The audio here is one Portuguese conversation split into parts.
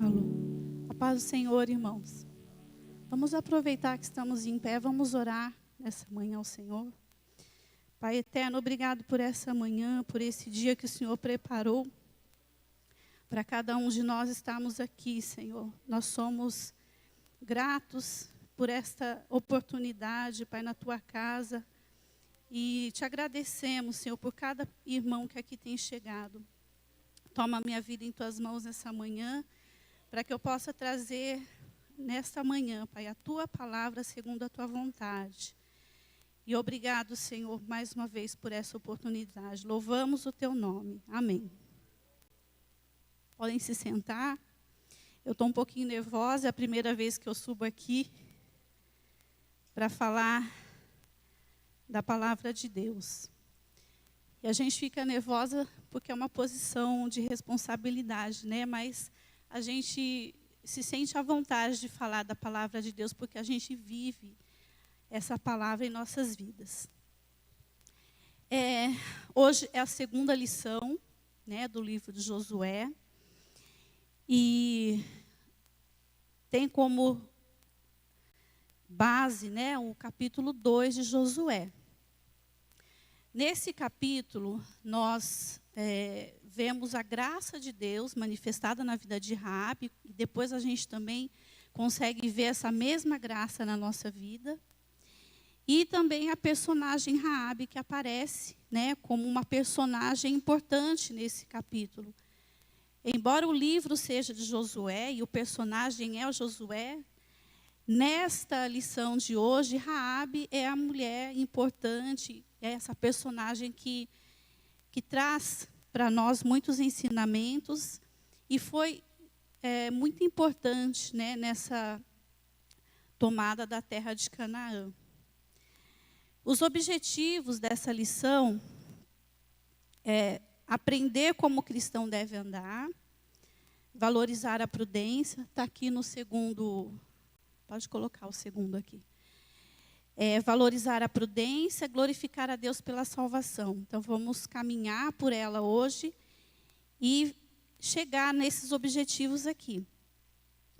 Alô. A paz do Senhor, irmãos. Vamos aproveitar que estamos em pé, vamos orar nessa manhã ao Senhor. Pai eterno, obrigado por essa manhã, por esse dia que o Senhor preparou para cada um de nós estarmos aqui, Senhor. Nós somos gratos por esta oportunidade, Pai, na Tua casa. E te agradecemos, Senhor, por cada irmão que aqui tem chegado. Toma a minha vida em Tuas mãos nessa manhã, para que eu possa trazer nesta manhã, Pai, a Tua palavra segundo a Tua vontade. E obrigado, Senhor, mais uma vez por essa oportunidade. Louvamos o Teu nome. Amém. Podem se sentar. Eu estou um pouquinho nervosa, é a primeira vez que eu subo aqui para falar da palavra de Deus. E a gente fica nervosa porque é uma posição de responsabilidade, né? Mas a gente se sente à vontade de falar da palavra de Deus porque a gente vive essa palavra em nossas vidas. Hoje é a segunda lição, né, do livro de Josué. E tem como base, né, o capítulo 2 de Josué. Nesse capítulo, nós vemos a graça de Deus manifestada na vida de Raabe, e depois a gente também consegue ver essa mesma graça na nossa vida. E também a personagem Raabe, que aparece, né, como uma personagem importante nesse capítulo. Embora o livro seja de Josué e o personagem é o Josué, nesta lição de hoje, Raabe é a mulher importante, é essa personagem que traz para nós muitos ensinamentos e foi muito importante, né, nessa tomada da terra de Canaã. Os objetivos dessa lição é aprender como o cristão deve andar, valorizar a prudência, está aqui no segundo, pode colocar o segundo aqui. Valorizar a prudência, glorificar a Deus pela salvação. Então, vamos caminhar por ela hoje e chegar nesses objetivos aqui.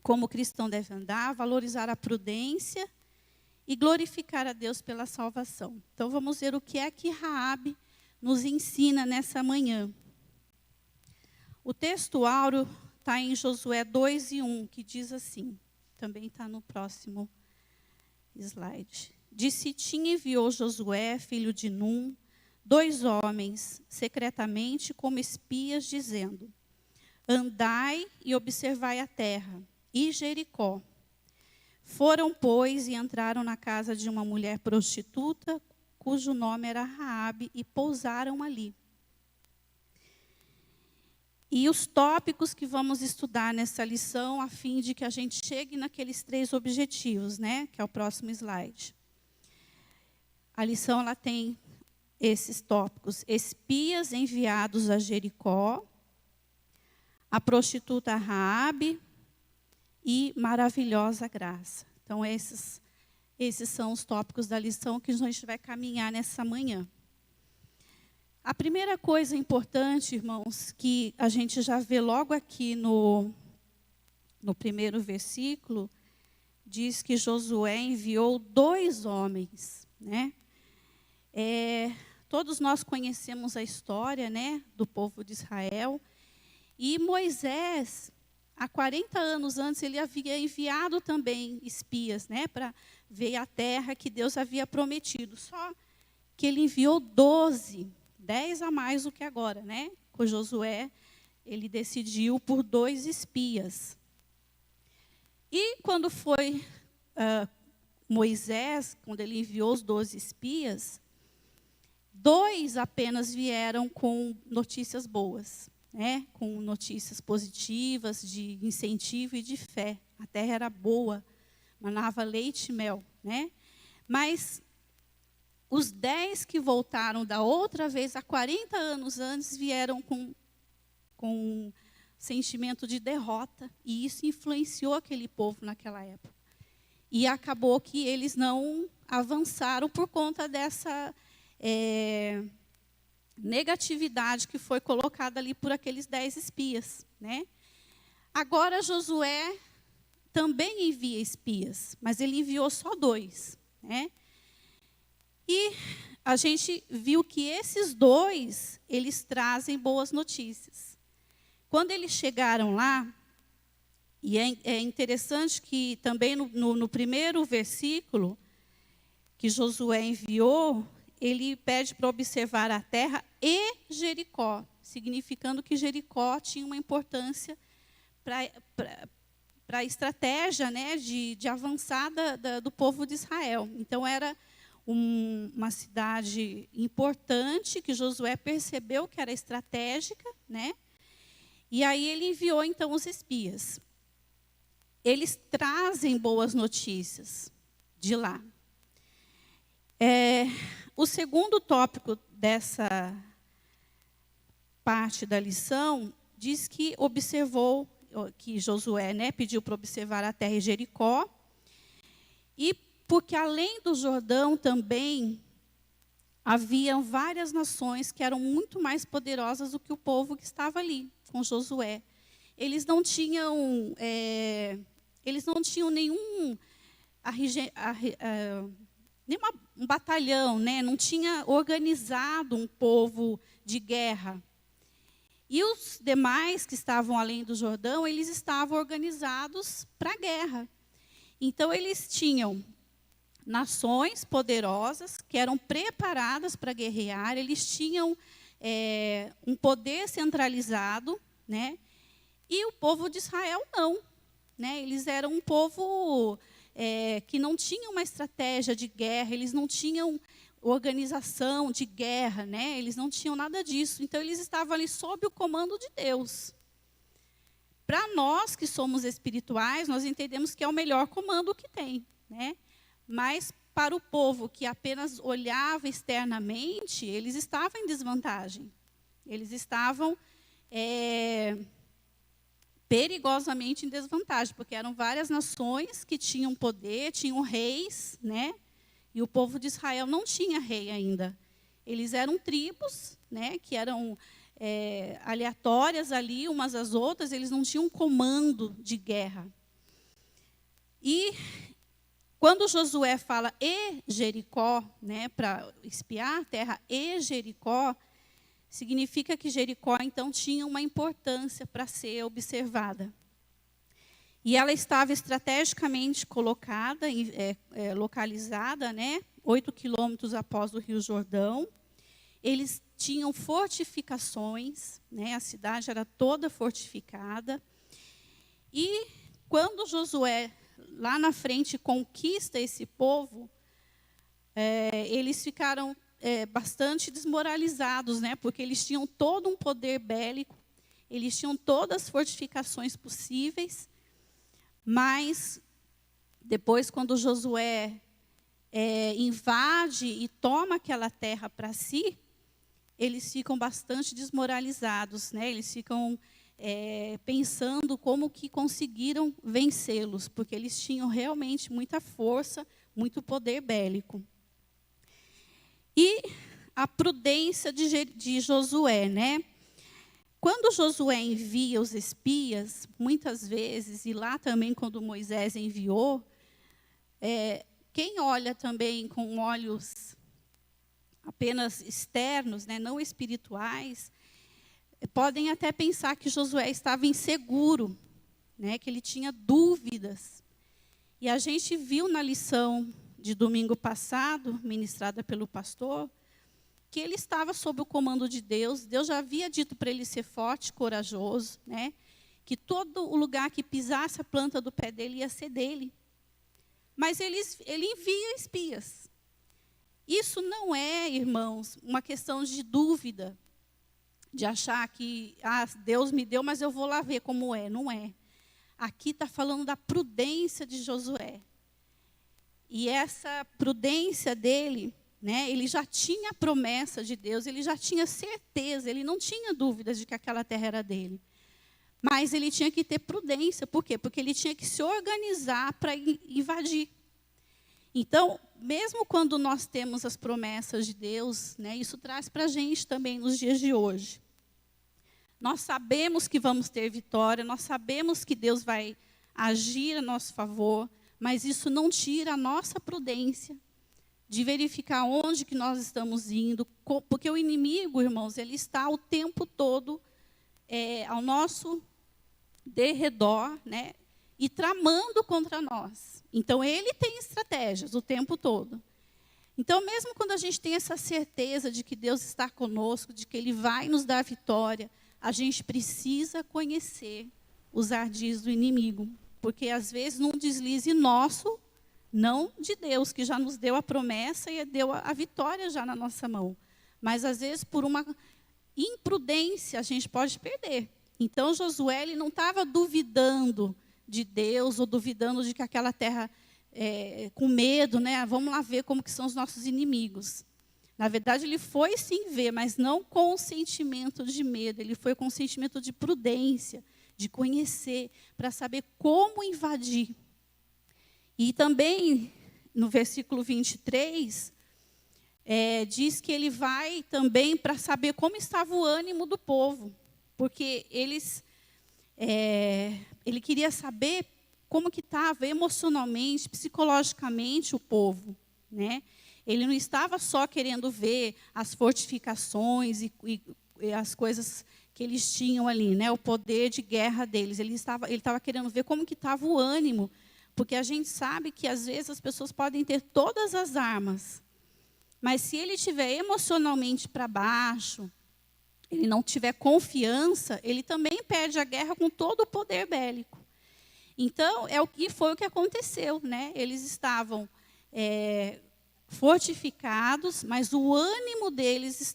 Como o cristão deve andar, valorizar a prudência e glorificar a Deus pela salvação. Então, vamos ver o que é que Raabe nos ensina nessa manhã. O texto áureo está em Josué 2:1, que diz assim, também está no próximo slide. De Sitim enviou Josué, filho de Num, 2 homens, secretamente como espias, dizendo: andai e observai a terra, e Jericó. Foram, pois, e entraram na casa de uma mulher prostituta, cujo nome era Raabe, e pousaram ali. E os tópicos que vamos estudar nessa lição, a fim de que a gente chegue naqueles 3 objetivos, né? Que é o próximo slide. A lição ela tem esses tópicos: espias enviados a Jericó, a prostituta Raabe e maravilhosa graça. Então, esses são os tópicos da lição que a gente vai caminhar nessa manhã. A primeira coisa importante, irmãos, que a gente já vê logo aqui no primeiro versículo, diz que Josué enviou 2 homens, né? Todos nós conhecemos a história, né, do povo de Israel. E Moisés, há 40 anos antes, ele havia enviado também espias, né, para ver a terra que Deus havia prometido. Só que ele enviou 12, 10 a mais do que agora, né? Com Josué, ele decidiu por 2 espias. E quando foi Moisés, quando ele enviou os 12 espias, 2 apenas vieram com notícias boas, né? Com notícias positivas, de incentivo e de fé. A terra era boa, manava leite e mel, né? Mas os 10 que voltaram da outra vez, há 40 anos antes, vieram com um sentimento de derrota. E isso influenciou aquele povo naquela época. E acabou que eles não avançaram por conta dessa negatividade que foi colocada ali por aqueles 10 espias, né? Agora Josué também envia espias, mas ele enviou só 2, né? E a gente viu que esses 2, eles trazem boas notícias. Quando eles chegaram lá, e é interessante que também no primeiro versículo que Josué enviou, ele pede para observar a terra e Jericó, significando que Jericó tinha uma importância para a estratégia, né, de avançada do povo de Israel. Então, era uma cidade importante, que Josué percebeu que era estratégica, né? E aí ele enviou, então, os espias. Eles trazem boas notícias de lá. O segundo tópico dessa parte da lição diz que observou, que Josué, né, pediu para observar a terra de Jericó, e porque além do Jordão também haviam várias nações que eram muito mais poderosas do que o povo que estava ali com Josué. Eles não tinham nenhum um batalhão, né? Não tinha organizado um povo de guerra. E os demais que estavam além do Jordão, eles estavam organizados para a guerra. Então, eles tinham nações poderosas que eram preparadas para guerrear, eles tinham um poder centralizado, né? E o povo de Israel não, né? Eles eram um povo que não tinha uma estratégia de guerra, eles não tinham organização de guerra, né? Eles não tinham nada disso. Então, eles estavam ali sob o comando de Deus. Para nós que somos espirituais, nós entendemos que é o melhor comando que tem, né? Mas para o povo que apenas olhava externamente, eles estavam em desvantagem. Eles estavam perigosamente em desvantagem, porque eram várias nações que tinham poder, tinham reis, né? E o povo de Israel não tinha rei ainda. Eles eram tribos, né, que eram aleatórias ali, umas às outras, eles não tinham comando de guerra. E quando Josué fala e Jericó, né, para espiar a terra e Jericó, significa que Jericó, então, tinha uma importância para ser observada. E ela estava estrategicamente colocada, localizada, né, 8 quilômetros após o Rio Jordão. Eles tinham fortificações, né, a cidade era toda fortificada. E quando Josué, lá na frente, conquista esse povo, eles ficaram bastante desmoralizados, né, porque eles tinham todo um poder bélico, eles tinham todas as fortificações possíveis, mas depois, quando Josué invade e toma aquela terra para si, eles ficam bastante desmoralizados, né? Eles ficam pensando como que conseguiram vencê-los, porque eles tinham realmente muita força, muito poder bélico. E a prudência de Josué, né? Quando Josué envia os espias, muitas vezes, e lá também quando Moisés enviou, quem olha também com olhos apenas externos, né, não espirituais, podem até pensar que Josué estava inseguro, né, que ele tinha dúvidas. E a gente viu na lição de domingo passado, ministrada pelo pastor, que ele estava sob o comando de Deus. Deus já havia dito para ele ser forte, corajoso, né? Que todo o lugar que pisasse a planta do pé dele ia ser dele. Mas ele envia espias. Isso não é, irmãos, uma questão de dúvida, de achar que Deus me deu, mas eu vou lá ver como é. Não é. Aqui está falando da prudência de Josué. E essa prudência dele, né, ele já tinha a promessa de Deus, ele já tinha certeza, ele não tinha dúvidas de que aquela terra era dele. Mas ele tinha que ter prudência. Por quê? Porque ele tinha que se organizar para invadir. Então, mesmo quando nós temos as promessas de Deus, né, isso traz para a gente também nos dias de hoje. Nós sabemos que vamos ter vitória, nós sabemos que Deus vai agir a nosso favor, mas isso não tira a nossa prudência de verificar onde que nós estamos indo, porque o inimigo, irmãos, ele está o tempo todo ao nosso derredor, né, e tramando contra nós. Então, ele tem estratégias o tempo todo. Então, mesmo quando a gente tem essa certeza de que Deus está conosco, de que Ele vai nos dar vitória, a gente precisa conhecer os ardis do inimigo. Porque, às vezes, num deslize nosso, não de Deus, que já nos deu a promessa e deu a vitória já na nossa mão. Mas, às vezes, por uma imprudência, a gente pode perder. Então, Josué ele não estava duvidando de Deus ou duvidando de que aquela terra, com medo, né? Vamos lá ver como que são os nossos inimigos. Na verdade, ele foi sim ver, mas não com o sentimento de medo. Ele foi com o sentimento de prudência, de conhecer, para saber como invadir. E também, no versículo 23, diz que ele vai também para saber como estava o ânimo do povo. Porque ele queria saber como que estava emocionalmente, psicologicamente o povo, né? Ele não estava só querendo ver as fortificações e as coisas que eles tinham ali, né? O poder de guerra deles. Ele estava querendo ver como que estava o ânimo, porque a gente sabe que às vezes as pessoas podem ter todas as armas, mas se ele estiver emocionalmente para baixo, ele não tiver confiança, ele também perde a guerra com todo o poder bélico. Então, foi o que aconteceu, né? Eles estavam fortificados, mas o ânimo deles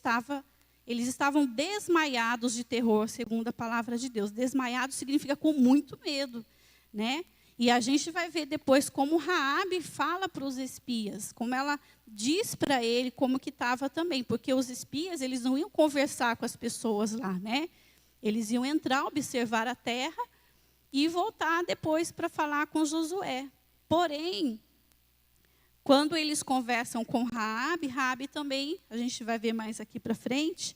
eles estavam desmaiados de terror, segundo a palavra de Deus. Desmaiado significa com muito medo, né? E a gente vai ver depois como Raabe fala para os espias, como ela diz para ele como que estava também, porque os espias, eles não iam conversar com as pessoas lá, né? Eles iam entrar, observar a terra e voltar depois para falar com Josué. Porém, quando eles conversam com Raabe também, a gente vai ver mais aqui para frente,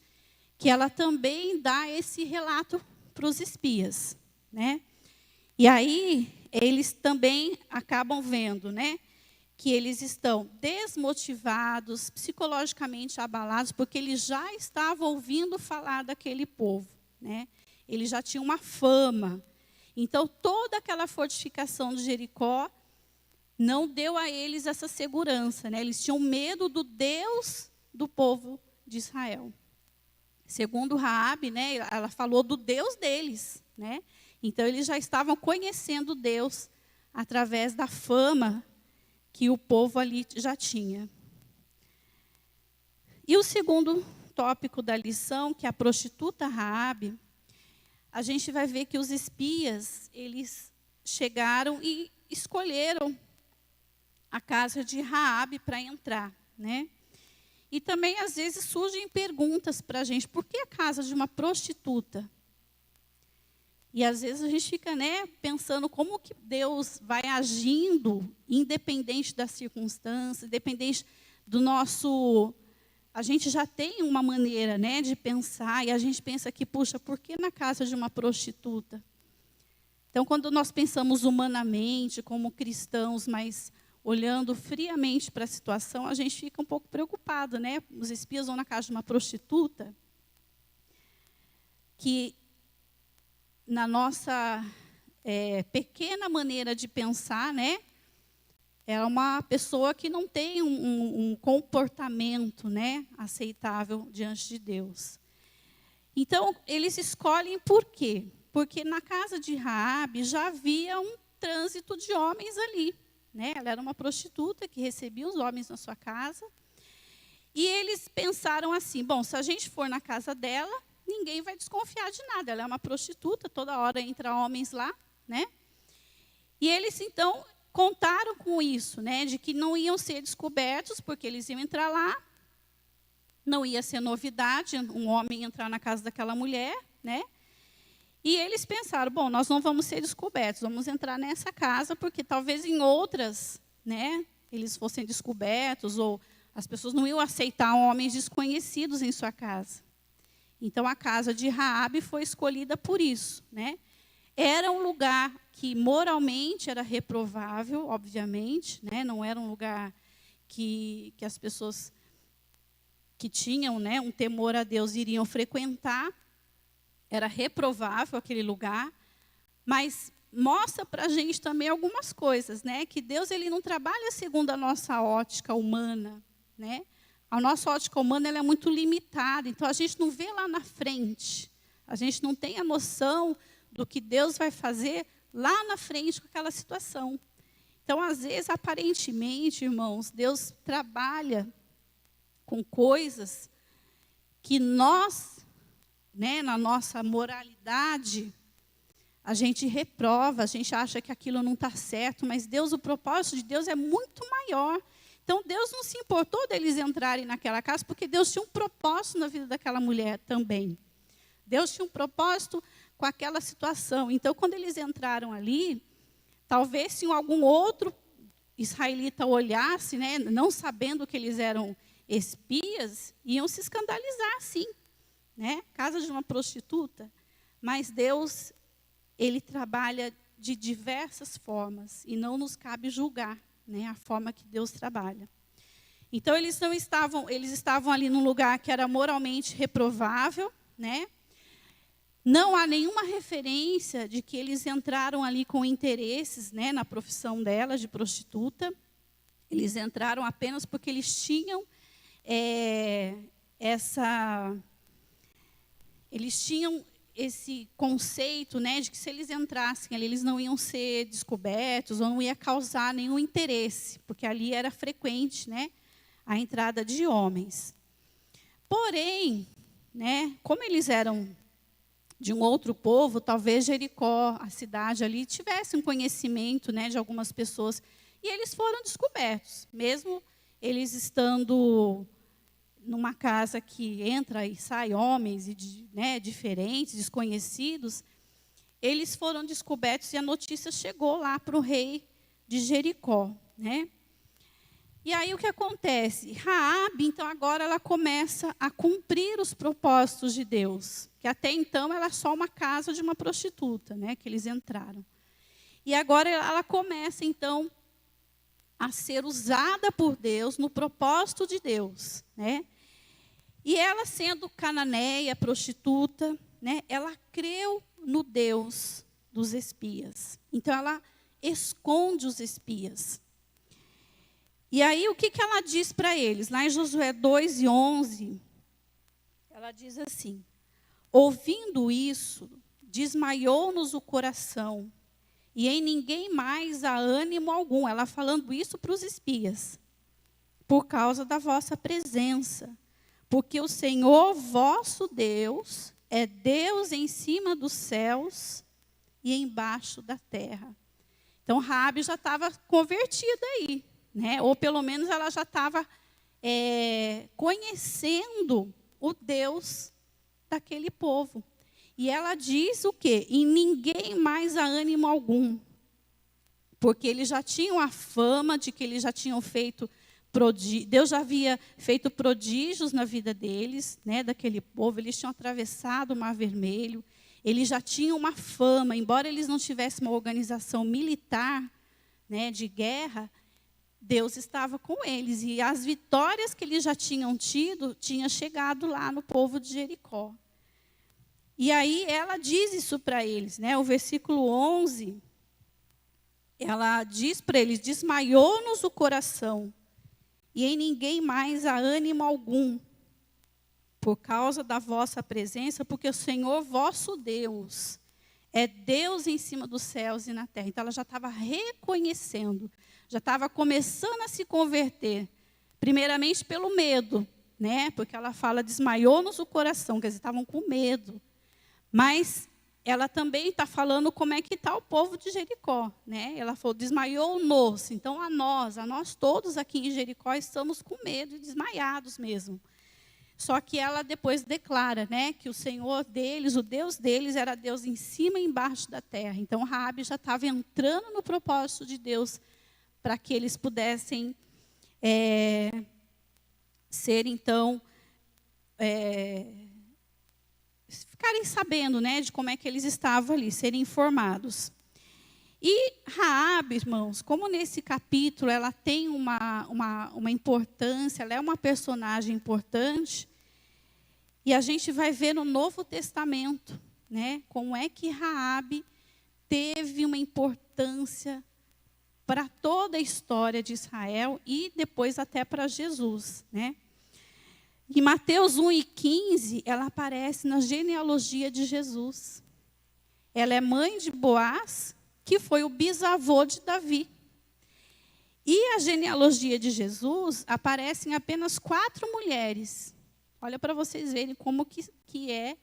que ela também dá esse relato para os espias, né? E aí, eles também acabam vendo, né, que eles estão desmotivados, psicologicamente abalados, porque eles já estavam ouvindo falar daquele povo, né? Eles já tinham uma fama. Então, toda aquela fortificação de Jericó não deu a eles essa segurança, né? Eles tinham medo do Deus do povo de Israel. Segundo Raabe, né, ela falou do Deus deles, né? Então, eles já estavam conhecendo Deus através da fama que o povo ali já tinha. E o segundo tópico da lição, que é a prostituta Raabe, a gente vai ver que os espias, eles chegaram e escolheram a casa de Raabe para entrar, né? E também, às vezes, surgem perguntas para a gente, por que a casa de uma prostituta? E às vezes a gente fica, né, pensando como que Deus vai agindo, independente das circunstâncias, independente do nosso... A gente já tem uma maneira, né, de pensar, e a gente pensa que, puxa, por que na casa de uma prostituta? Então, quando nós pensamos humanamente, como cristãos, mas olhando friamente para a situação, a gente fica um pouco preocupado, né? Os espias vão na casa de uma prostituta, que... na nossa pequena maneira de pensar, né, é uma pessoa que não tem um comportamento, né, aceitável diante de Deus. Então, eles escolhem por quê? Porque na casa de Raabe já havia um trânsito de homens ali, né? Ela era uma prostituta que recebia os homens na sua casa. E eles pensaram assim, bom, se a gente for na casa dela, ninguém vai desconfiar de nada. Ela é uma prostituta, toda hora entra homens lá, né? E eles, então, contaram com isso, né? De que não iam ser descobertos, porque eles iam entrar lá. Não ia ser novidade um homem entrar na casa daquela mulher, né? E eles pensaram, bom, nós não vamos ser descobertos, vamos entrar nessa casa, porque talvez em outras, né, eles fossem descobertos, ou as pessoas não iam aceitar homens desconhecidos em sua casa. Então, a casa de Raabe foi escolhida por isso, né? Era um lugar que moralmente era reprovável, obviamente, né? Não era um lugar que as pessoas que tinham, né, um temor a Deus iriam frequentar. Era reprovável aquele lugar, mas mostra para a gente também algumas coisas, né? Que Deus ele não trabalha segundo a nossa ótica humana, né? A nossa ótica humana ela é muito limitada, então a gente não vê lá na frente, a gente não tem a noção do que Deus vai fazer lá na frente com aquela situação. Então, às vezes, aparentemente, irmãos, Deus trabalha com coisas que nós, né, na nossa moralidade, a gente reprova, a gente acha que aquilo não está certo, mas Deus, o propósito de Deus é muito maior. Então, Deus não se importou deles entrarem naquela casa, porque Deus tinha um propósito na vida daquela mulher também. Deus tinha um propósito com aquela situação. Então, quando eles entraram ali, talvez se algum outro israelita olhasse, né, não sabendo que eles eram espias, iam se escandalizar, sim, né? Casa de uma prostituta. Mas Deus, ele trabalha de diversas formas e não nos cabe julgar, né, a forma que Deus trabalha. Então eles estavam ali num lugar que era moralmente reprovável, né? Não há nenhuma referência de que eles entraram ali com interesses, né, na profissão dela de prostituta. Eles entraram apenas porque eles tinham esse conceito, né, de que se eles entrassem ali, eles não iam ser descobertos ou não ia causar nenhum interesse, porque ali era frequente, né, a entrada de homens. Porém, né, como eles eram de um outro povo, talvez Jericó, a cidade ali, tivesse um conhecimento, né, de algumas pessoas, e eles foram descobertos, mesmo eles estando numa casa que entra e sai homens né, diferentes, desconhecidos, eles foram descobertos e a notícia chegou lá para o rei de Jericó, né? E aí o que acontece? Raabe, então, agora ela começa a cumprir os propósitos de Deus, que até então era só uma casa de uma prostituta, né, que eles entraram. E agora ela começa, então, a ser usada por Deus no propósito de Deus, né? E ela, sendo cananeia, prostituta, né, ela creu no Deus dos espias. Então, ela esconde os espias. E aí, o que ela diz para eles? Lá em Josué 2:11, ela diz assim: ouvindo isso, desmaiou-nos o coração, e em ninguém mais há ânimo algum. Ela falando isso para os espias, por causa da vossa presença. Porque o Senhor vosso Deus é Deus em cima dos céus e embaixo da terra. Então, Raabe já estava convertida aí, né? Ou pelo menos ela já estava conhecendo o Deus daquele povo. E ela diz o quê? Em ninguém mais há ânimo algum. Porque eles já tinham a fama de que eles já tinham feito Deus já havia feito prodígios na vida deles, né, daquele povo. Eles tinham atravessado o Mar Vermelho. Eles já tinham uma fama, embora eles não tivessem uma organização militar, né, de guerra, Deus estava com eles. E as vitórias que eles já tinham tido, tinha chegado lá no povo de Jericó. E aí ela diz isso para eles, né? O versículo 11, ela diz para eles: desmaiou-nos o coração, e em ninguém mais há ânimo algum, por causa da vossa presença, porque o Senhor vosso Deus é Deus em cima dos céus e na terra. Então ela já estava reconhecendo, já estava começando a se converter, primeiramente pelo medo, né? Porque ela fala, desmaiou-nos o coração, quer dizer, estavam com medo. Mas ela também está falando como é que está o povo de Jericó, né? Ela falou, desmaiou-nos. Então, a nós todos aqui em Jericó estamos com medo e desmaiados mesmo. Só que ela depois declara, né, que o Senhor deles, o Deus deles, era Deus em cima e embaixo da terra. Então, Raabe já estava entrando no propósito de Deus para que eles pudessem ser, então, ficarem sabendo, né, de como é que eles estavam ali, serem informados. E Raabe, irmãos, como nesse capítulo ela tem uma importância, ela é uma personagem importante, e a gente vai ver no Novo Testamento, né, como é que Raabe teve uma importância para toda a história de Israel e depois até para Jesus, né? Em Mateus 1:15, ela aparece na genealogia de Jesus. Ela é mãe de Boaz, que foi o bisavô de Davi. E a genealogia de Jesus aparece em apenas 4 mulheres. Olha para vocês verem como que é,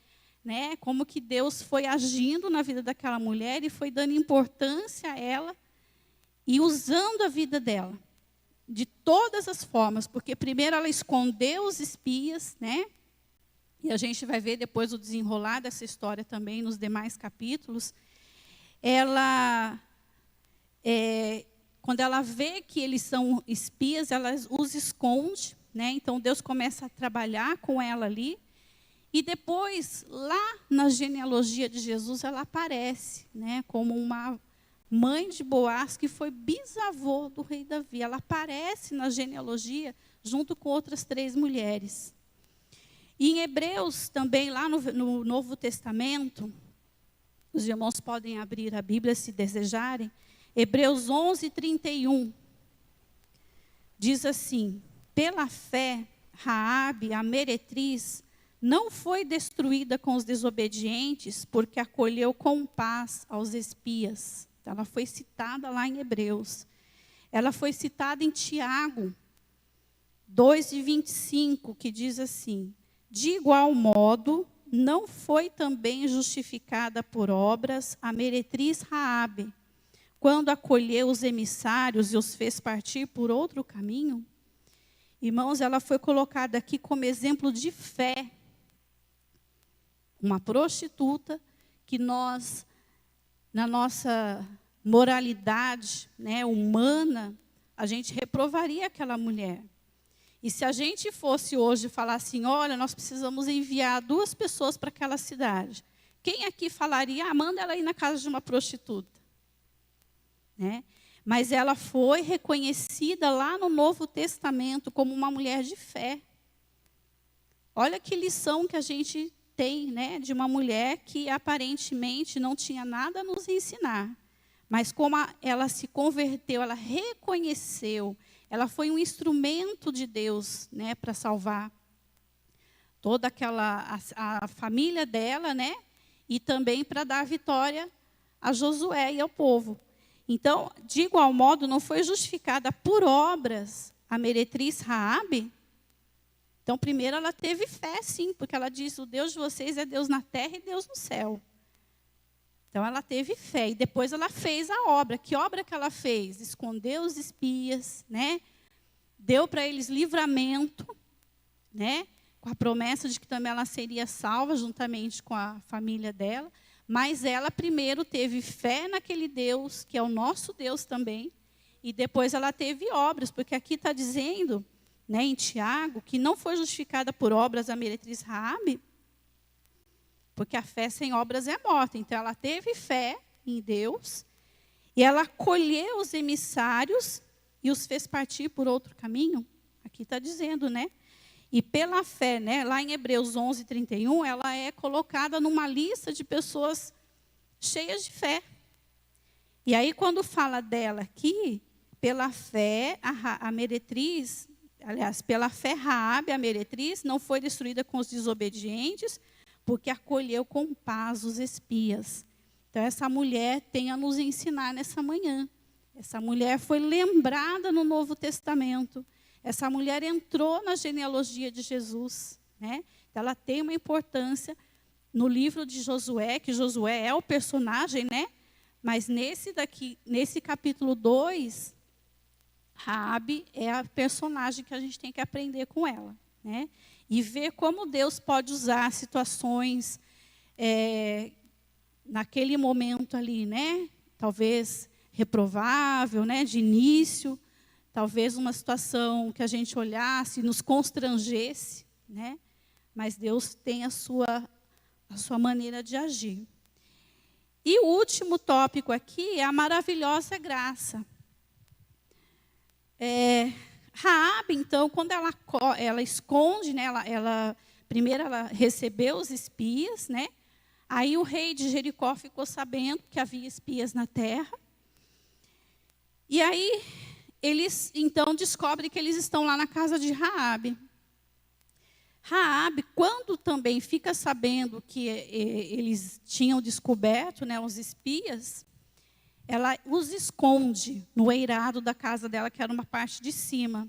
né? Como que Deus foi agindo na vida daquela mulher e foi dando importância a ela e usando a vida dela de todas as formas, porque primeiro ela escondeu os espias, né? E a gente vai ver depois o desenrolar dessa história também nos demais capítulos. Ela, quando ela vê que eles são espias, ela os esconde, né? Então Deus começa a trabalhar com ela ali. E depois, lá na genealogia de Jesus, ela aparece, né, como uma mãe de Boaz, que foi bisavô do rei Davi. Ela aparece na genealogia junto com outras 3 mulheres. E em Hebreus, também, lá no Novo Testamento, os irmãos podem abrir a Bíblia se desejarem. Hebreus 11:31 diz assim: pela fé, Raabe, a meretriz, não foi destruída com os desobedientes, porque acolheu com paz aos espias. Então, ela foi citada lá em Hebreus. Ela foi citada em Tiago 2:25, que diz assim: de igual modo, não foi também justificada por obras a meretriz Raabe, quando acolheu os emissários e os fez partir por outro caminho? Irmãos, ela foi colocada aqui como exemplo de fé. Uma prostituta que nós, na nossa moralidade, né, humana, a gente reprovaria aquela mulher. E se a gente fosse hoje falar assim, olha, nós precisamos enviar 2 pessoas para aquela cidade, quem aqui falaria, manda ela ir na casa de uma prostituta? Né? Mas ela foi reconhecida lá no Novo Testamento como uma mulher de fé. Olha que lição que a gente tem, né, de uma mulher que aparentemente não tinha nada a nos ensinar. Mas como ela se converteu, ela reconheceu, ela foi um instrumento de Deus, né, para salvar toda a família dela, né, e também para dar vitória a Josué e ao povo. Então, de igual modo, não foi justificada por obras a meretriz Raabe. Então, primeiro ela teve fé, sim, porque ela disse, o Deus de vocês é Deus na terra e Deus no céu. Então, ela teve fé, e depois ela fez a obra. Que obra que ela fez? Escondeu os espias, né? Deu para eles livramento, né? Com a promessa de que também ela seria salva, juntamente com a família dela. Mas ela primeiro teve fé naquele Deus, que é o nosso Deus também, e depois ela teve obras, porque aqui está dizendo, né, em Tiago, que não foi justificada por obras a meretriz Raabe, porque a fé sem obras é morta. Então, ela teve fé em Deus, e ela acolheu os emissários e os fez partir por outro caminho. Aqui está dizendo, né? E pela fé, né, lá em Hebreus 11:31, ela é colocada numa lista de pessoas cheias de fé. E aí, quando fala dela aqui, pela fé, a meretriz, aliás, pela fé, Raabe, a meretriz, não foi destruída com os desobedientes, porque acolheu com paz os espias. Então, essa mulher tem a nos ensinar nessa manhã. Essa mulher foi lembrada no Novo Testamento. Essa mulher entrou na genealogia de Jesus, né? Então, ela tem uma importância no livro de Josué, que Josué é o personagem, né? Mas nesse capítulo 2, Raabe é a personagem que a gente tem que aprender com ela, né? E ver como Deus pode usar situações naquele momento ali, né? Talvez reprovável, né? De início. Talvez uma situação que a gente olhasse e nos constrangesse, né? Mas Deus tem a sua a sua maneira de agir. E o último tópico aqui é a maravilhosa graça. Raabe, então, quando ela esconde, né, primeiro ela recebeu os espias, né? Aí o rei de Jericó ficou sabendo que havia espias na terra. E aí eles então descobrem que eles estão lá na casa de Raabe. Raabe, quando também fica sabendo que eles tinham descoberto, né, os espias, ela os esconde no eirado da casa dela, que era uma parte de cima.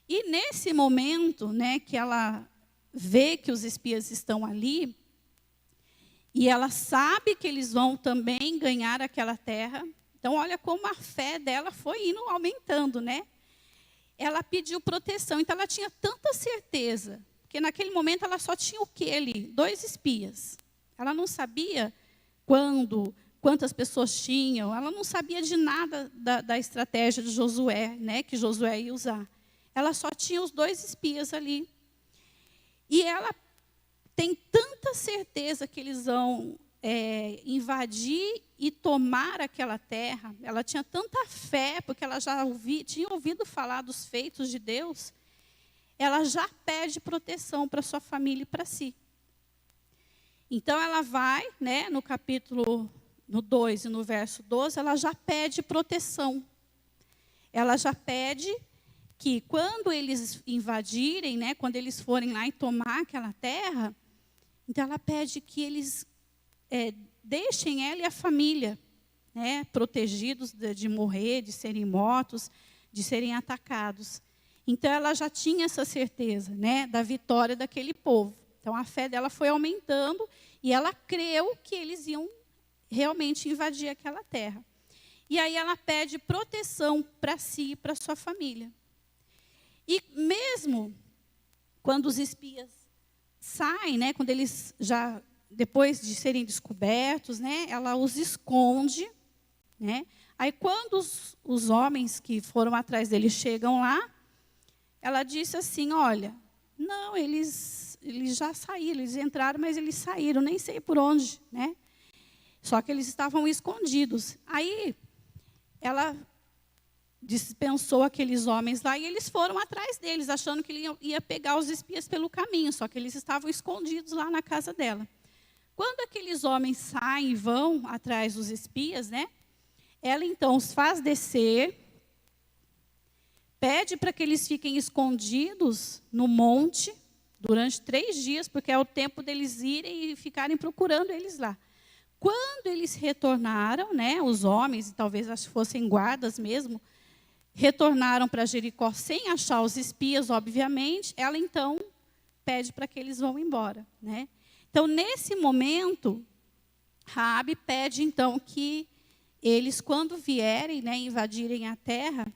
E nesse momento, né, que ela vê que os espias estão ali, e ela sabe que eles vão também ganhar aquela terra. Então, olha como a fé dela foi indo aumentando, né? Ela pediu proteção, então ela tinha tanta certeza, porque naquele momento ela só tinha o quê ali? 2 espias. Ela não sabia quantas pessoas tinham, ela não sabia de nada da estratégia de Josué, né, que Josué ia usar. Ela só tinha os 2 espias ali. E ela tem tanta certeza que eles vão invadir e tomar aquela terra. Ela tinha tanta fé, porque ela já tinha ouvido falar dos feitos de Deus. Ela já pede proteção para sua família e para si. Então ela vai, né, no 2 e no verso 12, ela já pede proteção. Ela já pede que quando eles invadirem, né, quando eles forem lá e tomar aquela terra, então ela pede que eles deixem ela e a família, né, protegidos de morrer, de serem mortos, de serem atacados. Então ela já tinha essa certeza, né, da vitória daquele povo. Então a fé dela foi aumentando e ela creu que eles iam realmente invadir aquela terra. E aí ela pede proteção para si e para sua família. E mesmo quando os espias saem, né, quando eles já, depois de serem descobertos, né, ela os esconde, né? Aí quando os homens que foram atrás dele chegam lá, ela disse assim, olha, não, eles já saíram, eles entraram, mas eles saíram, nem sei por onde, né? Só que eles estavam escondidos. Aí ela dispensou aqueles homens lá e eles foram atrás deles, achando que ele ia pegar os espias pelo caminho, só que eles estavam escondidos lá na casa dela. Quando aqueles homens saem e vão atrás dos espias, né? Ela então os faz descer, pede para que eles fiquem escondidos no monte durante 3 dias, porque é o tempo deles irem e ficarem procurando eles lá. Quando eles retornaram, né, os homens, e talvez acho que fossem guardas mesmo, retornaram para Jericó sem achar os espias, obviamente, ela então pede para que eles vão embora, né? Então, nesse momento, Raabe pede então que eles, quando vierem, né, invadirem a terra,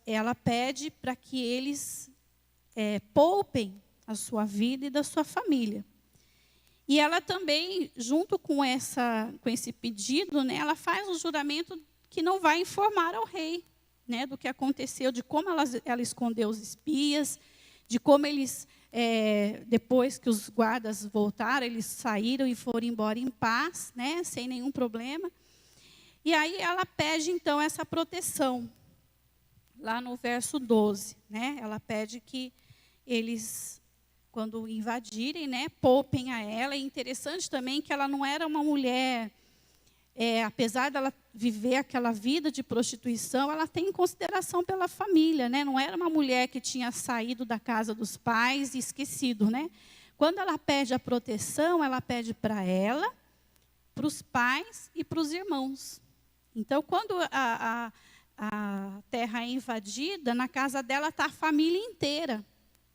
ela pede para que eles poupem a sua vida e da sua família. E ela também, junto com esse pedido, né, ela faz um juramento que não vai informar ao rei, né, do que aconteceu, de como ela escondeu os espias, de como eles, depois que os guardas voltaram, eles saíram e foram embora em paz, né, sem nenhum problema. E aí ela pede, então, essa proteção, lá no verso 12. Né, ela pede que eles, quando invadirem, né, poupem a ela. É interessante também que ela não era uma mulher, apesar dela viver aquela vida de prostituição, ela tem consideração pela família, né? Não era uma mulher que tinha saído da casa dos pais e esquecido, né? Quando ela pede a proteção, ela pede para ela, para os pais e para os irmãos. Então, quando a terra é invadida, na casa dela está a família inteira,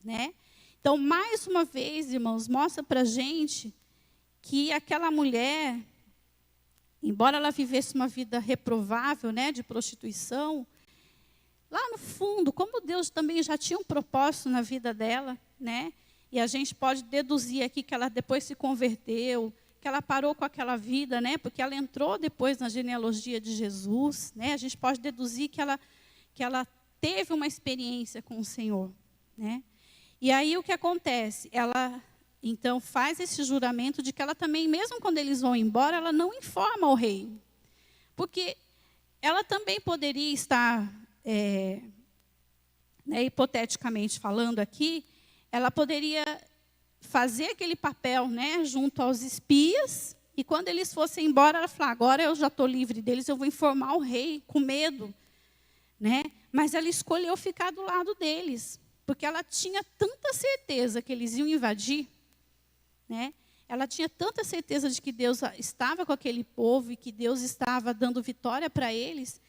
né? Então, mais uma vez, irmãos, mostra para a gente que aquela mulher, embora ela vivesse uma vida reprovável, né, de prostituição, lá no fundo, como Deus também já tinha um propósito na vida dela, né? E a gente pode deduzir aqui que ela depois se converteu, que ela parou com aquela vida, né? Porque ela entrou depois na genealogia de Jesus, né? A gente pode deduzir que ela teve uma experiência com o Senhor, né? E aí o que acontece? Ela então faz esse juramento de que ela também, mesmo quando eles vão embora, ela não informa ao rei. Porque ela também poderia estar, hipoteticamente falando aqui, ela poderia fazer aquele papel, né, junto aos espias, e quando eles fossem embora, ela falou, agora eu já estou livre deles, eu vou informar o rei, com medo. Né? Mas ela escolheu ficar do lado deles, porque ela tinha tanta certeza que eles iam invadir, né? Ela tinha tanta certeza de que Deus estava com aquele povo e que Deus estava dando vitória para eles,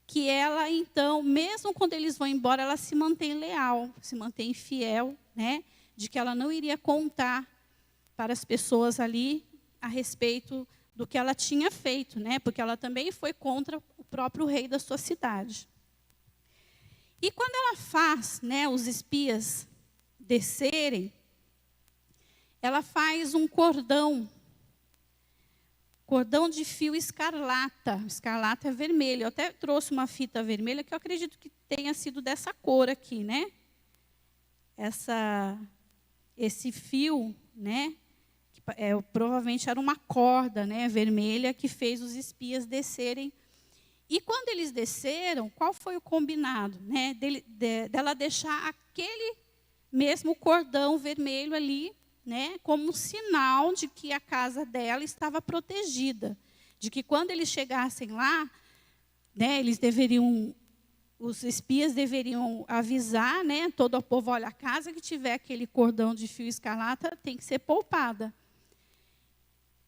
que ela, então, mesmo quando eles vão embora, ela se mantém leal, se mantém fiel, né? De que ela não iria contar para as pessoas ali a respeito do que ela tinha feito, né? Porque ela também foi contra o próprio rei da sua cidade. E quando ela faz, né, os espias descerem, ela faz um cordão de fio escarlata. Escarlata é vermelho. Eu até trouxe uma fita vermelha que eu acredito que tenha sido dessa cor aqui, né? Esse fio, né? Que, provavelmente era uma corda, né, vermelha que fez os espias descerem. E quando eles desceram, qual foi o combinado? Né? Dela deixar aquele mesmo cordão vermelho ali, né, como um sinal de que a casa dela estava protegida. De que quando eles chegassem lá, né, os espias deveriam avisar, né, todo o povo, olha, a casa que tiver aquele cordão de fio escarlata tem que ser poupada.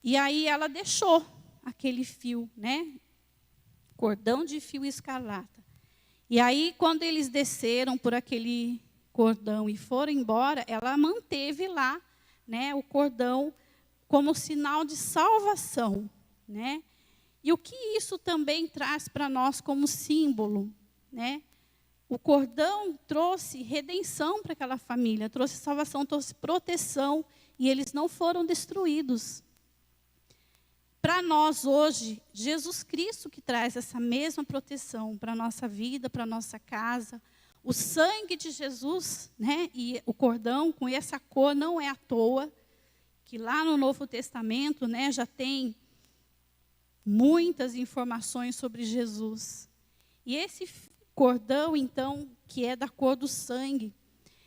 E aí ela deixou aquele fio, né? Cordão de fio escarlata. E aí, quando eles desceram por aquele cordão e foram embora, ela manteve lá, né, o cordão como sinal de salvação, né? E o que isso também traz para nós como símbolo, né? O cordão trouxe redenção para aquela família, trouxe salvação, trouxe proteção, e eles não foram destruídos. Para nós hoje, Jesus Cristo que traz essa mesma proteção para a nossa vida, para a nossa casa. O sangue de Jesus, né, e o cordão com essa cor não é à toa, que lá no Novo Testamento, né, já tem muitas informações sobre Jesus. E esse cordão, então, que é da cor do sangue,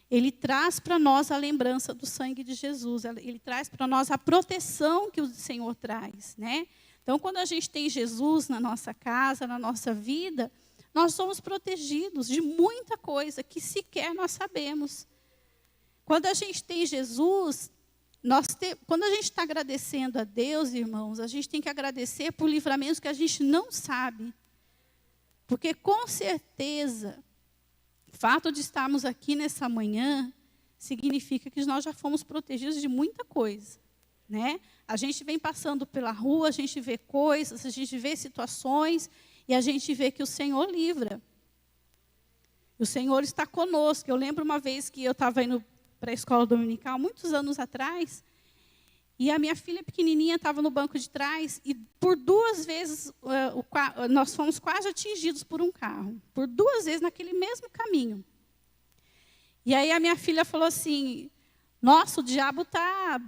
ele traz para nós a lembrança do sangue de Jesus. Ele traz para nós a proteção que o Senhor traz, né? Então, quando a gente tem Jesus na nossa casa, na nossa vida, nós somos protegidos de muita coisa que sequer nós sabemos. Quando a gente tem Jesus, quando a gente está agradecendo a Deus, irmãos, a gente tem que agradecer por livramentos que a gente não sabe. Porque, com certeza, o fato de estarmos aqui nessa manhã significa que nós já fomos protegidos de muita coisa, né? A gente vem passando pela rua, a gente vê coisas, a gente vê situações e a gente vê que o Senhor livra. O Senhor está conosco. Eu lembro uma vez que eu estava indo para a escola dominical, muitos anos atrás, e a minha filha pequenininha estava no banco de trás e por 2 vezes nós fomos quase atingidos por um carro. Por 2 vezes naquele mesmo caminho. E aí a minha filha falou assim, nossa, o diabo está,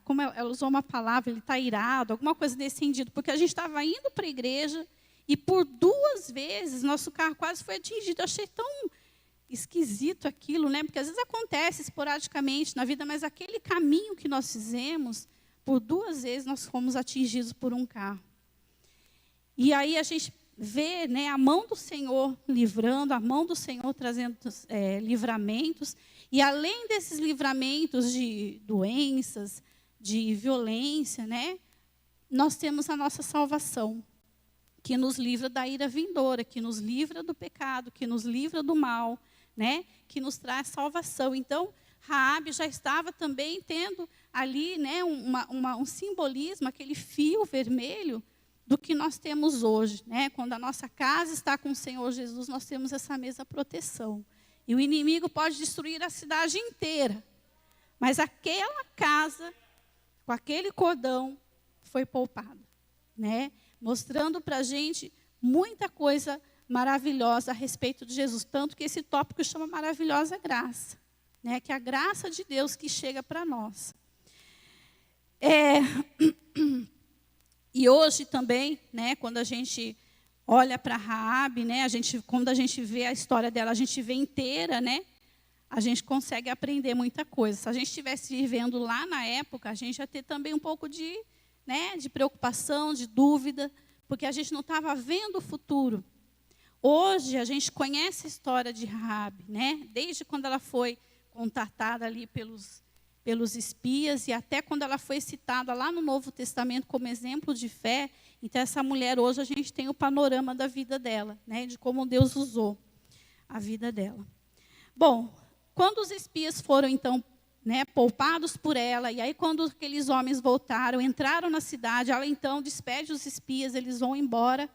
como ela usou uma palavra, ele está irado, alguma coisa nesse sentido, porque a gente estava indo para a igreja e por 2 vezes nosso carro quase foi atingido. Eu achei tão esquisito aquilo, né? Porque às vezes acontece esporadicamente na vida, mas aquele caminho que nós fizemos, por 2 vezes nós fomos atingidos por um carro. E aí a gente vê, né, a mão do Senhor livrando, a mão do Senhor trazendo livramentos, e além desses livramentos de doenças, de violência, né, nós temos a nossa salvação, que nos livra da ira vindoura, que nos livra do pecado, que nos livra do mal, né, que nos traz salvação. Então, Raabe já estava também tendo ali, né, um simbolismo, aquele fio vermelho do que nós temos hoje, né? Quando a nossa casa está com o Senhor Jesus, nós temos essa mesma proteção. E o inimigo pode destruir a cidade inteira, mas aquela casa, com aquele cordão, foi poupada, né? Mostrando para a gente muita coisa maravilhosa a respeito de Jesus. Tanto que esse tópico chama Maravilhosa Graça, né? Que é a graça de Deus que chega para nós. E hoje também, né, quando a gente olha para Raabe, né, quando a gente vê a história dela, a gente vê inteira, né, a gente consegue aprender muita coisa. Se a gente estivesse vivendo lá na época, a gente ia ter também um pouco de, né, de preocupação, de dúvida, porque a gente não estava vendo o futuro. Hoje a gente conhece a história de Raabe, né, desde quando ela foi contatada ali pelos espias, e até quando ela foi citada lá no Novo Testamento como exemplo de fé. Então, essa mulher, hoje, a gente tem o panorama da vida dela, né, de como Deus usou a vida dela. Bom, quando os espias foram, então, né, poupados por ela, e aí quando aqueles homens voltaram, entraram na cidade, ela, então, despede os espias, eles vão embora.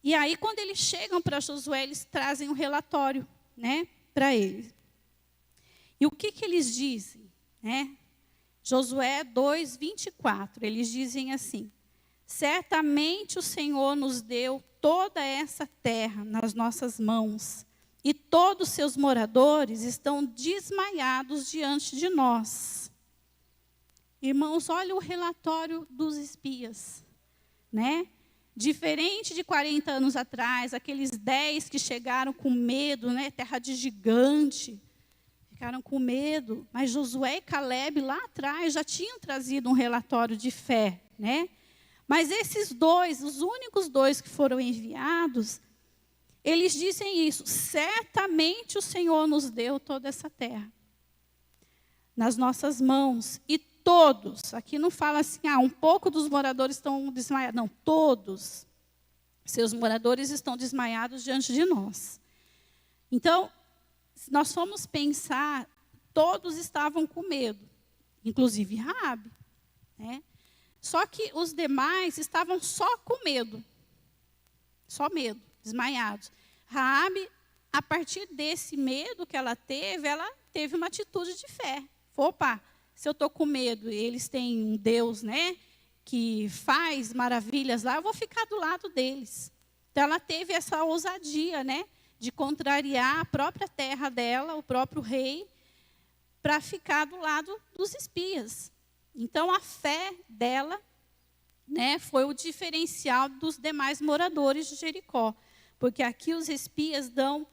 E aí, quando eles chegam para Josué, eles trazem um relatório, né, para eles. E o que eles dizem? Né? Josué 2:24, eles dizem assim: certamente o Senhor nos deu toda essa terra nas nossas mãos, e todos os seus moradores estão desmaiados diante de nós. Irmãos, olha o relatório dos espias, né? Diferente de 40 anos atrás, aqueles 10 que chegaram com medo, né? Terra de gigante, ficaram com medo, mas Josué e Caleb lá atrás já tinham trazido um relatório de fé, né? Mas esses dois, os únicos dois que foram enviados, eles dizem isso: certamente o Senhor nos deu toda essa terra nas nossas mãos, e todos, aqui não fala assim, um pouco dos moradores estão desmaiados, não, todos seus moradores estão desmaiados diante de nós. Então, se nós formos pensar, todos estavam com medo, inclusive Raabe, né? Só que os demais estavam só com medo, desmaiados. Raabe, a partir desse medo que ela teve uma atitude de fé. Opa, se eu estou com medo e eles têm um Deus, né, que faz maravilhas lá, eu vou ficar do lado deles. Então, ela teve essa ousadia, né, de contrariar a própria terra dela, o próprio rei, para ficar do lado dos espias. Então, a fé dela, né, foi o diferencial dos demais moradores de Jericó. Porque aqui os espias dão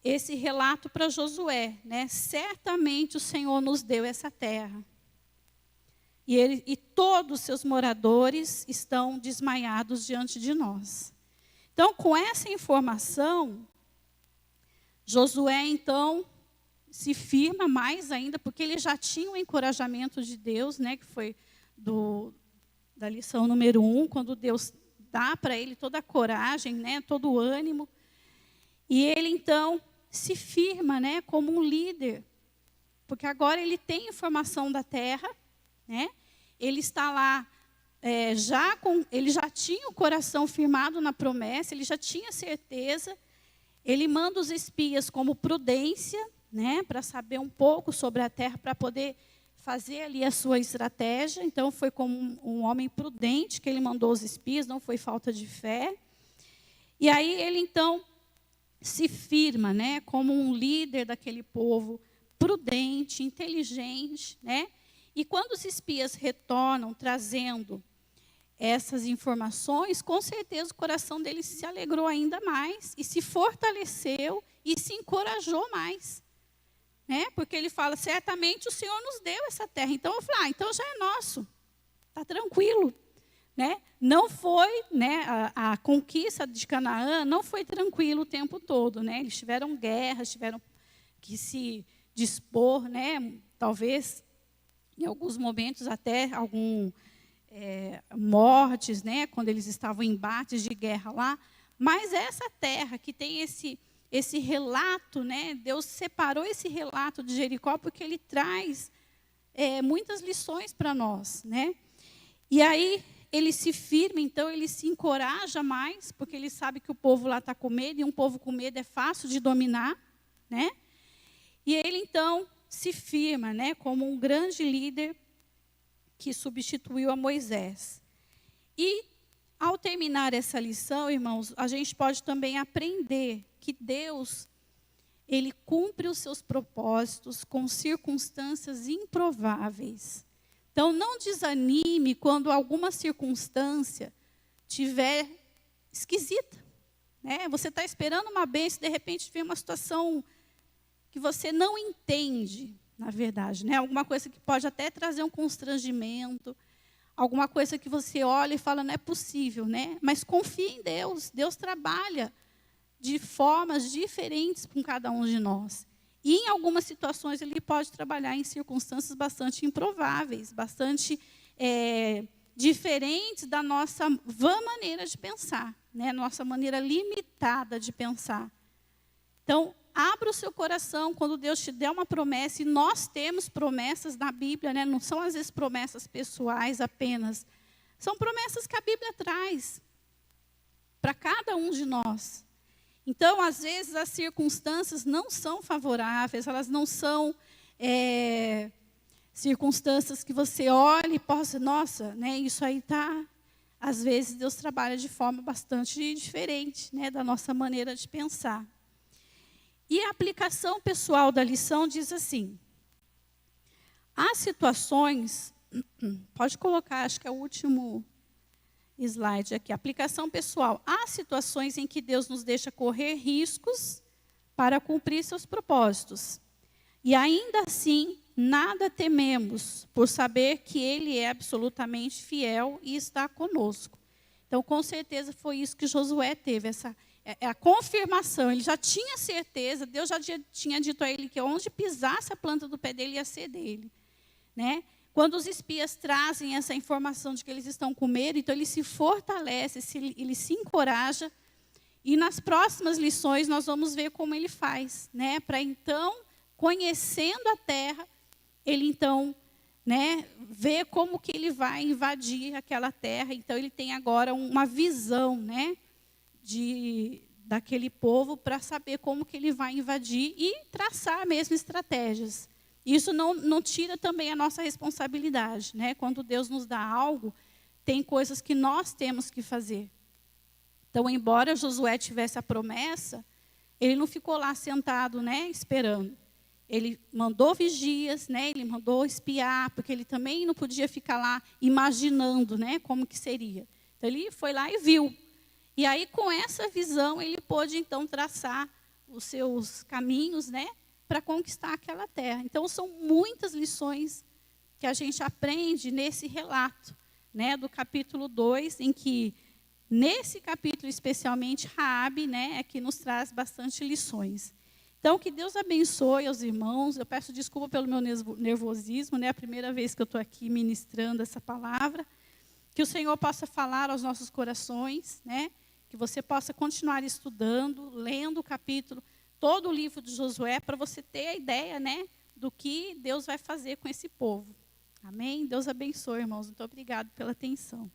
esse relato para Josué, né? Certamente o Senhor nos deu essa terra. E todos os seus moradores estão desmaiados diante de nós. Então, com essa informação, Josué, então, se firma mais ainda, porque ele já tinha o encorajamento de Deus, né, que foi da lição número 1, quando Deus dá para ele toda a coragem, né, todo o ânimo. E ele, então, se firma, né, como um líder, porque agora ele tem informação da terra, né, ele está lá, ele já tinha o coração firmado na promessa, ele já tinha certeza. Ele manda os espias como prudência, né, para saber um pouco sobre a terra, para poder fazer ali a sua estratégia. Então, foi como um homem prudente que ele mandou os espias, não foi falta de fé. E aí ele, então, se firma, né, como um líder daquele povo, prudente, inteligente, né? E quando os espias retornam trazendo essas informações, com certeza o coração dele se alegrou ainda mais e se fortaleceu e se encorajou mais, né? Porque ele fala, certamente o Senhor nos deu essa terra. Então eu falo, então já é nosso, está tranquilo, né? Não foi, né, a conquista de Canaã não foi tranquilo o tempo todo, né? Eles tiveram guerras, tiveram que se dispor, né? Talvez em alguns momentos até mortes, né, quando eles estavam em embates de guerra lá, mas essa terra que tem esse relato, né, Deus separou esse relato de Jericó porque ele traz muitas lições para nós, né? E aí ele se firma, então ele se encoraja mais, porque ele sabe que o povo lá está com medo, e um povo com medo é fácil de dominar, né? E ele então se firma, né, como um grande líder que substituiu a Moisés. E, ao terminar essa lição, irmãos, a gente pode também aprender que Deus, ele cumpre os seus propósitos com circunstâncias improváveis. Então, não desanime quando alguma circunstância tiver esquisita, né? Você está esperando uma bênção, de repente vem uma situação que você não entende, na verdade, né? Alguma coisa que pode até trazer um constrangimento, alguma coisa que você olha e fala, não é possível, né? Mas confie em Deus. Deus trabalha de formas diferentes com cada um de nós. E em algumas situações ele pode trabalhar em circunstâncias bastante improváveis, bastante diferentes da nossa vã maneira de pensar, né? Nossa maneira limitada de pensar. Então, abra o seu coração quando Deus te der uma promessa, e nós temos promessas na Bíblia, né? Não são às vezes promessas pessoais apenas, são promessas que a Bíblia traz para cada um de nós. Então, às vezes, as circunstâncias não são favoráveis, elas não são circunstâncias que você olha e possa, nossa, né, isso aí está... Às vezes, Deus trabalha de forma bastante diferente, né, da nossa maneira de pensar. E a aplicação pessoal da lição diz assim: há situações... Pode colocar, acho que é o último slide aqui, aplicação pessoal. Há situações em que Deus nos deixa correr riscos para cumprir seus propósitos. E ainda assim, nada tememos, por saber que Ele é absolutamente fiel e está conosco. Então, com certeza, foi isso que Josué teve, a confirmação. Ele já tinha certeza, Deus já tinha dito a ele que onde pisasse a planta do pé dele ia ser dele, né? Quando os espias trazem essa informação de que eles estão com medo, então ele se fortalece, ele se encoraja. E nas próximas lições nós vamos ver como ele faz, né? Para então, conhecendo a terra, ele então, né, ver como que ele vai invadir aquela terra. Então ele tem agora uma visão, né, daquele povo para saber como que ele vai invadir e traçar mesmo estratégias. Isso não tira também a nossa responsabilidade, né? Quando Deus nos dá algo, tem coisas que nós temos que fazer. Então, embora Josué tivesse a promessa, ele não ficou lá sentado, né, esperando. Ele mandou vigias, né? Ele mandou espiar, porque ele também não podia ficar lá imaginando, né, como que seria. Então, ele foi lá e viu. E aí, com essa visão, ele pôde, então, traçar os seus caminhos, né, para conquistar aquela terra. Então, são muitas lições que a gente aprende nesse relato, né, do capítulo 2, em que, nesse capítulo especialmente, Raabe, né, é que nos traz bastante lições. Então, que Deus abençoe aos irmãos. Eu peço desculpa pelo meu nervosismo, né, é a primeira vez que eu estou aqui ministrando essa palavra. Que o Senhor possa falar aos nossos corações, né, que você possa continuar estudando, lendo o capítulo, todo o livro de Josué, para você ter a ideia, né, do que Deus vai fazer com esse povo. Amém? Deus abençoe, irmãos. Muito obrigado pela atenção.